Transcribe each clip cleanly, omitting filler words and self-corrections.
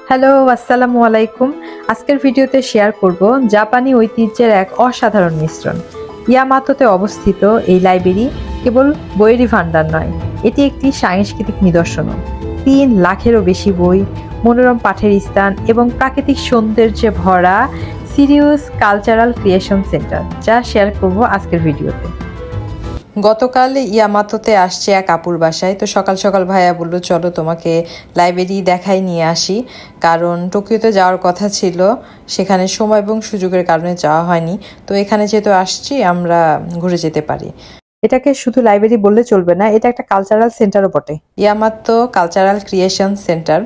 Hello, আসসালামু আলাইকুম। আজকের ভিডিওতে শেয়ার করব জাপানি ঐতিহ্যের এক অসাধারণ মিশ্রণ। ইয়ামাতোতে অবস্থিত এই লাইব্রেরি কেবল বইয়েরই ভান্ডার নয়, এটি একটি সাংস্কৃতিক নিদর্শনও। 3 লাখেরও বেশি বই, মনোরম পাঠের স্থান এবং প্রাকৃতিক সৌন্দর্যে ভরা সিরিয়াস কালচারাল ক্রিয়েশন সেন্টার, যা শেয়ার করব আজকের ভিডিওতে। গতকাল ইয়ামাতোতে আসছে এক আপুর বাসায়, তো সকাল সকাল ভাইয়া বললো চলো তোমাকে লাইব্রেরি দেখাই নিয়ে আসি, কারণ টোকিওতে যাওয়ার কথা ছিল, সেখানে সময় এবং সুযোগের কারণে যাওয়া হয়নি। তো এখানে যেহেতু আসছি আমরা ঘুরে যেতে পারি। এটাকে শুধু লাইব্রেরি বললে চলবে না, এটা একটা কালচারাল সেন্টারও বটে। Yamato cultural creation centre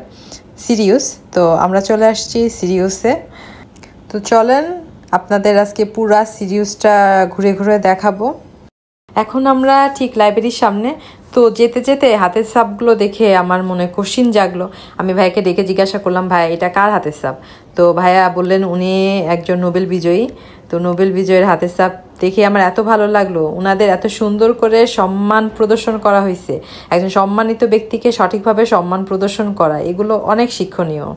serious. তো আমরা চলে আসছি সিরিয়াসে। তো চলেন আপনাদের আজকে পুরা সিরিয়াসটা ঘুরে ঘুরে দেখাবো। এখন আমরা ঠিক লাইব্রেরির সামনে। তো যেতে যেতে হাতের ছাপগুলো দেখে আমার মনে কোশ্চিন জাগলো। আমি ভাইকে ডেকে জিজ্ঞাসা করলাম, ভাই এটা কার হাতের ছাপ? তো ভাইয়া বললেন উনি একজন নোবেল বিজয়ী। তো নোবেল বিজয়ের হাতের ছাপ দেখে আমার এত ভালো লাগলো। ওনাদের এত সুন্দর করে সম্মান প্রদর্শন করা হয়েছে, একজন সম্মানিত ব্যক্তিকে সঠিকভাবে সম্মান প্রদর্শন করা, এগুলো অনেক শিক্ষণীয়।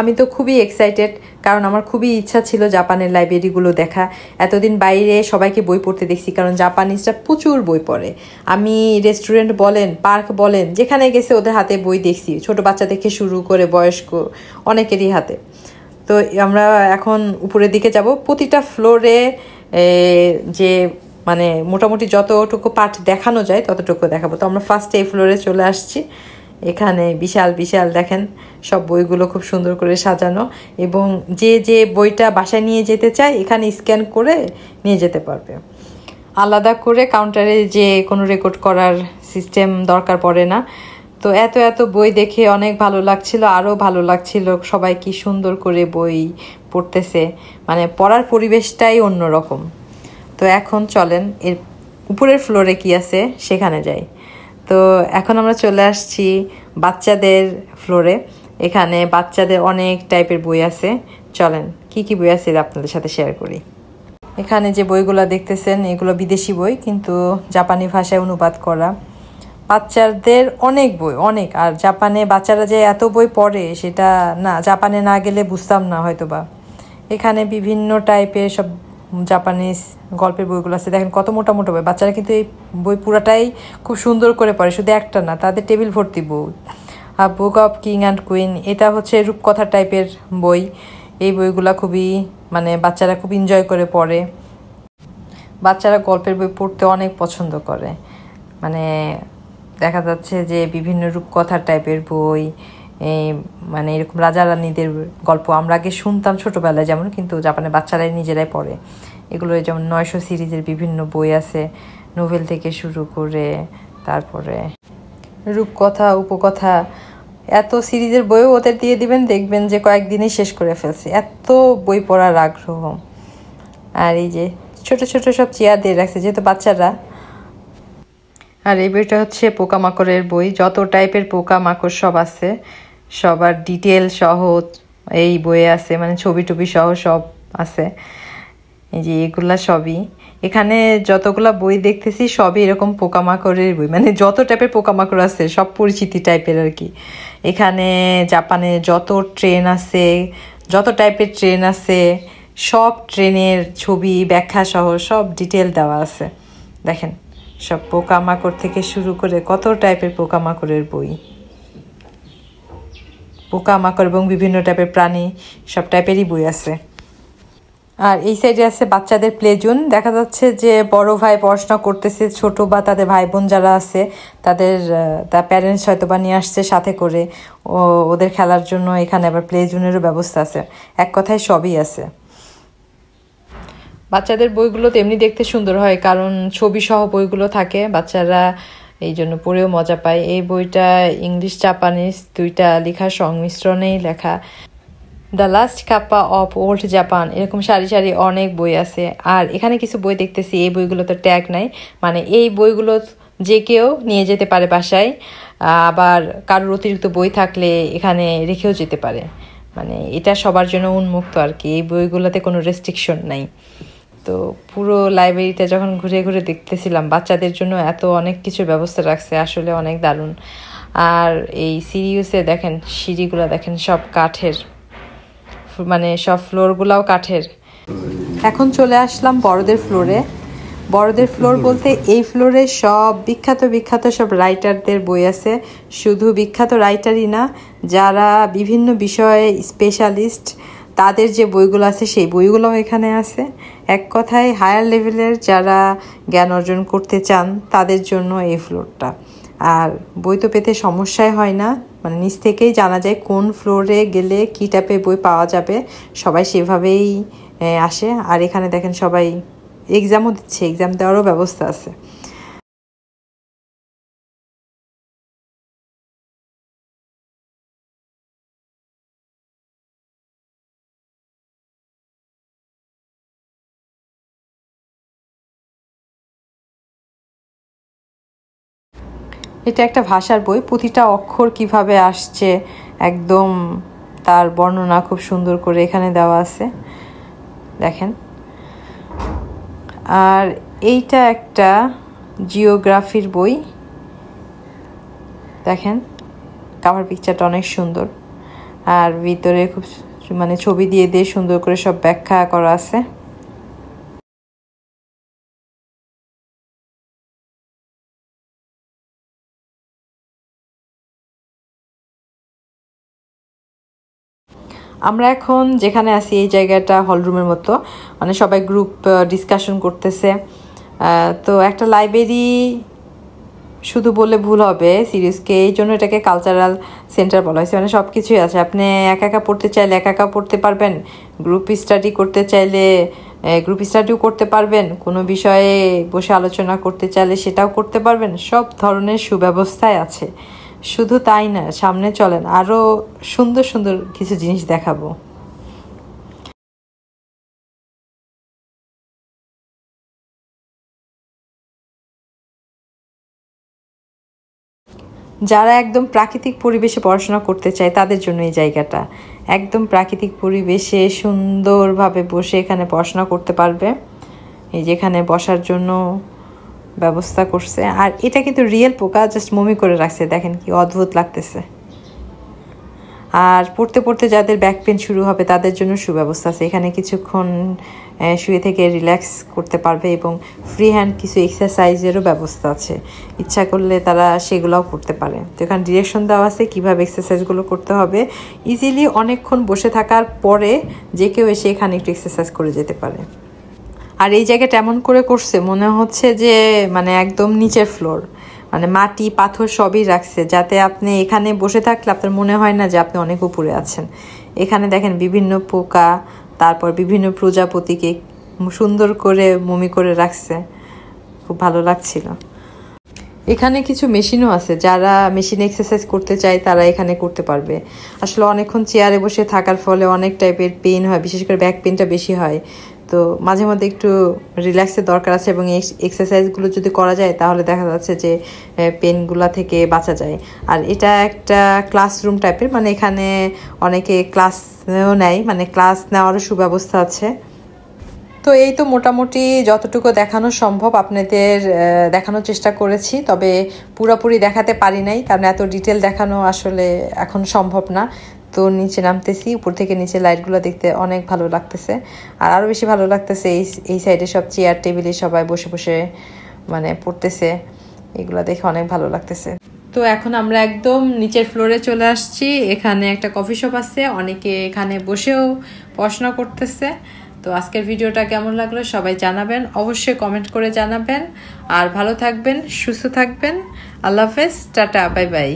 আমি তো খুবই এক্সাইটেড, কারণ আমার খুবই ইচ্ছা ছিল জাপানের লাইব্রেরিগুলো দেখা। এতদিন বাইরে সবাইকে বই পড়তে দেখছি, কারণ জাপানিজরা প্রচুর বই পড়ে। আমি রেস্টুরেন্ট বলেন, পার্ক বলেন, যেখানে গেছে ওদের হাতে বই দেখছি, ছোট বাচ্চা থেকে শুরু করে বয়স্ক অনেকেরই হাতে। তো আমরা এখন উপরের দিকে যাব। প্রতিটা ফ্লোরে যে মানে মোটামুটি যতটুকু পার্ট দেখানো যায় ততটুকু দেখাবো। তো আমরা ফার্স্টে এই ফ্লোরে চলে আসছি। এখানে বিশাল বিশাল দেখেন সব বইগুলো খুব সুন্দর করে সাজানো, এবং যে যে বইটা বাসায় নিয়ে যেতে চায় এখানে স্ক্যান করে নিয়ে যেতে পারবে। আলাদা করে কাউন্টারে যে কোনো রেকর্ড করার সিস্টেম দরকার পড়ে না। তো এত এত বই দেখে অনেক ভালো লাগছিল, আরও ভালো লাগছিল সবাই কি সুন্দর করে বই পড়তেছে, মানে পড়ার পরিবেশটাই অন্যরকম। তো এখন চলেন এর উপরের ফ্লোরে কি আছে সেখানে যাই। তো এখন আমরা চলে আসছি বাচ্চাদের ফ্লোরে। এখানে বাচ্চাদের অনেক টাইপের বই আছে। চলেন কি কি বই আছে আপনাদের সাথে শেয়ার করি। এখানে যে বইগুলো দেখতেছেন এগুলো বিদেশি বই, কিন্তু জাপানি ভাষায় অনুবাদ করা। বাচ্চাদের অনেক বই, অনেক। আর জাপানে বাচ্চারা যে এত বই পড়ে সেটা না, জাপানে না গেলে বুঝতাম না হয়তোবা। এখানে বিভিন্ন টাইপের সব জাপানিজ গল্পের বইগুলো আছে। দেখেন কত মোটা মোটা বই। বাচ্চারা কিন্তু এই বই পুরাটাই খুব সুন্দর করে পড়ে, শুধু একটা না, তাদের টেবিল ভর্তি বই। Book of king and queen, এটা হচ্ছে রূপকথা টাইপের বই। এই বইগুলা খুবই মানে বাচ্চারা খুব এনজয় করে পড়ে। বাচ্চারা গল্পের বই পড়তে অনেক পছন্দ করে। মানে দেখা যাচ্ছে যে বিভিন্ন রূপকথা টাইপের বই, মানে এরকম রাজা রানীদের গল্প আমরা আগে শুনতাম ছোটোবেলায় যেমন, কিন্তু জাপানের বাচ্চারাই নিজেরাই পড়ে এগুলো। যেমন 900 সিরিজের বিভিন্ন বই আছে, নোভেল থেকে শুরু করে, তারপরে রূপকথা, উপকথা, এত সিরিজের বইও ওদের দিয়ে দিবেন, দেখবেন যে কয়েকদিনই শেষ করে ফেলছে, এত বই পড়ার আগ্রহ। আর এই যে ছোট ছোট সব চেয়ার দিয়ে রাখছে যেহেতু বাচ্চারা। আর এই বইটা হচ্ছে পোকামাকড়ের বই, যত টাইপের পোকামাকড় সব আছে, সবার ডিটেল সহ এই বইয়ে আছে, মানে ছবি টবি সহ সব আছে। এই যে এগুলা সবই, এখানে যতগুলা বই দেখতেছি সবই এরকম পোকামাকড়ের বই, মানে যত টাইপের পোকামাকড় আছে সব পরিচিতি টাইপের আর কি। এখানে জাপানে যত ট্রেন আছে, যত টাইপের ট্রেন আছে, সব ট্রেনের ছবি ব্যাখ্যা সহ সব ডিটেল দেওয়া আছে। দেখেন সব পোকামাকড় থেকে শুরু করে কত টাইপের পোকামাকড়ের বই, পোকামাকড় এবং বিভিন্ন টাইপের প্রাণী, সব টাইপেরই বই আছে। আর এই সাইডে আছে বাচ্চাদের প্লে জোন। দেখা যাচ্ছে যে বড় ভাই পড়াশোনা করতেছে, ছোট বা তাদের ভাই বোন যারা আছে তাদের প্যারেন্টস হয়তো বা নিয়ে আসছে সাথে করে ওদের খেলার জন্য। এখানে আবার প্লে জোনেরও ব্যবস্থা আছে, এক কথায় সবই আছে। বাচ্চাদের বইগুলো তো এমনি দেখতে সুন্দর হয়, কারণ ছবি সহ বইগুলো থাকে, বাচ্চারা এই জন্য পড়েও মজা পায়। এই বইটা ইংলিশ জাপানিজ দুইটা লেখার সংমিশ্রণেই লেখা। The last kappa of old Japan, এরকম সারি সারি অনেক বই আছে। আর এখানে কিছু বই দেখতেছি এই বইগুলো তো ট্যাগ নাই, মানে এই বইগুলো যে কেউ নিয়ে যেতে পারে বাসায়, আবার কারোর অতিরিক্ত বই থাকলে এখানে রেখেও যেতে পারে, মানে এটা সবার জন্য উন্মুক্ত আর কি, এই বইগুলোতে কোনো রেস্ট্রিকশন নাই। তো পুরো লাইব্রেরিটা যখন ঘুরে ঘুরে দেখতেছিলাম, বাচ্চাদের জন্য এত অনেক কিছুর ব্যবস্থা রাখছে, আসলে অনেক দারুণ। আর এই সিরিউসে দেখেন সিঁড়িগুলো দেখেন সব কাঠের, মানে সব ফ্লোরগুলাও কাঠের। এখন চলে আসলাম বড়দের ফ্লোরে। বড়দের ফ্লোর বলতে এই ফ্লোরে সব বিখ্যাত বিখ্যাত সব রাইটারদের বই আছে। শুধু বিখ্যাত রাইটারই না, যারা বিভিন্ন বিষয়ে স্পেশালিস্ট তাদের যে বইগুলো আছে সেই বইগুলোও এখানে আছে। এক কথায় হায়ার লেভেলের যারা জ্ঞান অর্জন করতে চান তাদের জন্য এই ফ্লোরটা। আর বই তো পেতে সমস্যাই হয় না, মানে নিচ থেকেই জানা যায় কোন ফ্লোরে গেলে কী টাইপের বই পাওয়া যাবে, সবাই সেভাবেই আসে। আর এখানে দেখেন সবাই এক্সামও দিচ্ছে, এক্সাম দেওয়ারও ব্যবস্থা আছে। এটা একটা ভাষার বই, প্রতিটা অক্ষর কিভাবে আসছে একদম তার বর্ণনা খুব সুন্দর করে এখানে দেওয়া আছে, দেখেন। আর এইটা একটা জিওগ্রাফির বই, দেখেন কাভার পিকচারটা অনেক সুন্দর। আর ভিতরে খুব মানে ছবি দিয়ে দিয়ে সুন্দর করে সব ব্যাখ্যা করা আছে। আমরা এখন যেখানে আছি এই জায়গাটা হলরুমের মতো, মানে সবাই গ্রুপ ডিসকাশন করতেছে। তো একটা লাইব্রেরি শুধু বললে ভুল হবে সিরিজকে, এই জন্য এটাকে কালচারাল সেন্টার বলা হয়েছে। মানে সব কিছুই আছে, আপনি একা একা পড়তে চাইলে একা একা পড়তে পারবেন, গ্রুপ স্টাডি করতে চাইলে গ্রুপ স্টাডিও করতে পারবেন, কোনো বিষয়ে বসে আলোচনা করতে চাইলে সেটাও করতে পারবেন। সব ধরনের সুব্যবস্থায় আছে। শুধু তাই না, সামনে চলেন আরও সুন্দর সুন্দর কিছু জিনিস দেখাবো। যারা একদম প্রাকৃতিক পরিবেশে পড়াশোনা করতে চায় তাদের জন্য এই জায়গাটা, একদম প্রাকৃতিক পরিবেশে সুন্দরভাবে বসে এখানে পড়াশোনা করতে পারবে। এই যেখানে বসার জন্য ব্যবস্থা করছে। আর এটা কিন্তু রিয়েল পোকা, জাস্ট মমি করে রাখছে, দেখেন কি অদ্ভুত লাগতেছে। আর পড়তে পড়তে যাদের ব্যাক পেন শুরু হবে তাদের জন্য সুব্যবস্থা আছে, এখানে কিছুক্ষণ শুয়ে থেকে রিল্যাক্স করতে পারবে এবং ফ্রি হ্যান্ড কিছু এক্সারসাইজেরও ব্যবস্থা আছে, ইচ্ছা করলে তারা সেগুলোও করতে পারে। তো এখানে ডিরেকশন দেওয়া আছে কীভাবে এক্সারসাইজগুলো করতে হবে। ইজিলি অনেকক্ষণ বসে থাকার পরে যে কেউ এসে এখানে একটু এক্সারসাইজ করে যেতে পারে। আর এই জায়গাটা এমন করে করছে মনে হচ্ছে যে মানে একদম নিচের ফ্লোর, মানে মাটি পাথর সবই রাখছে, যাতে আপনি এখানে বসে থাকলে আপনার মনে হয় না যে আপনি অনেক উপরে আছেন। এখানে দেখেন বিভিন্ন পোকা, তারপর বিভিন্ন প্রজাপতিকে সুন্দর করে মমি করে রাখছে, খুব ভালো লাগছিল। এখানে কিছু মেশিনও আছে, যারা মেশিনে এক্সারসাইজ করতে চায় তারা এখানে করতে পারবে। আসলে অনেকক্ষণ চেয়ারে বসে থাকার ফলে অনেক টাইপের পেইন হয়, বিশেষ করে ব্যাক পেইনটা বেশি হয়। তো মাঝে মধ্যে একটু রিল্যাক্সের দরকার আছে এবং এক্সারসাইজগুলো যদি করা যায় তাহলে দেখা যাচ্ছে যে পেনগুলো থেকে বাঁচা যায়। আর এটা একটা ক্লাসরুম টাইপের, মানে এখানে অনেকে ক্লাসও নেয়, মানে ক্লাস নেওয়ারও সুব্যবস্থা আছে। তো এই তো মোটামুটি যতটুকু দেখানো সম্ভব আপনাদের দেখানোর চেষ্টা করেছি, তবে পুরোপুরি দেখাতে পারি নাই কারণ এত ডিটেল দেখানো আসলে এখন সম্ভব না। তো নিচে নামতেছি, উপর থেকে নিচে লাইটগুলো দেখতে অনেক ভালো লাগতেছে। আর আরও বেশি ভালো লাগতেছে এই সাইডে সব চেয়ার টেবিলে সবাই বসে বসে মানে পড়তেছে, এগুলো দেখে অনেক ভালো লাগতেছে। তো এখন আমরা একদম নিচের ফ্লোরে চলে আসছি, এখানে একটা কফি শপ আছে, অনেকে এখানে বসেও পড়াশোনা করতেছে। তো আজকের ভিডিওটা কেমন লাগলো সবাই জানাবেন, অবশ্যই কমেন্ট করে জানাবেন। আর ভালো থাকবেন, সুস্থ থাকবেন। আল্লাহ হাফেজ, টাটা, বাই বাই।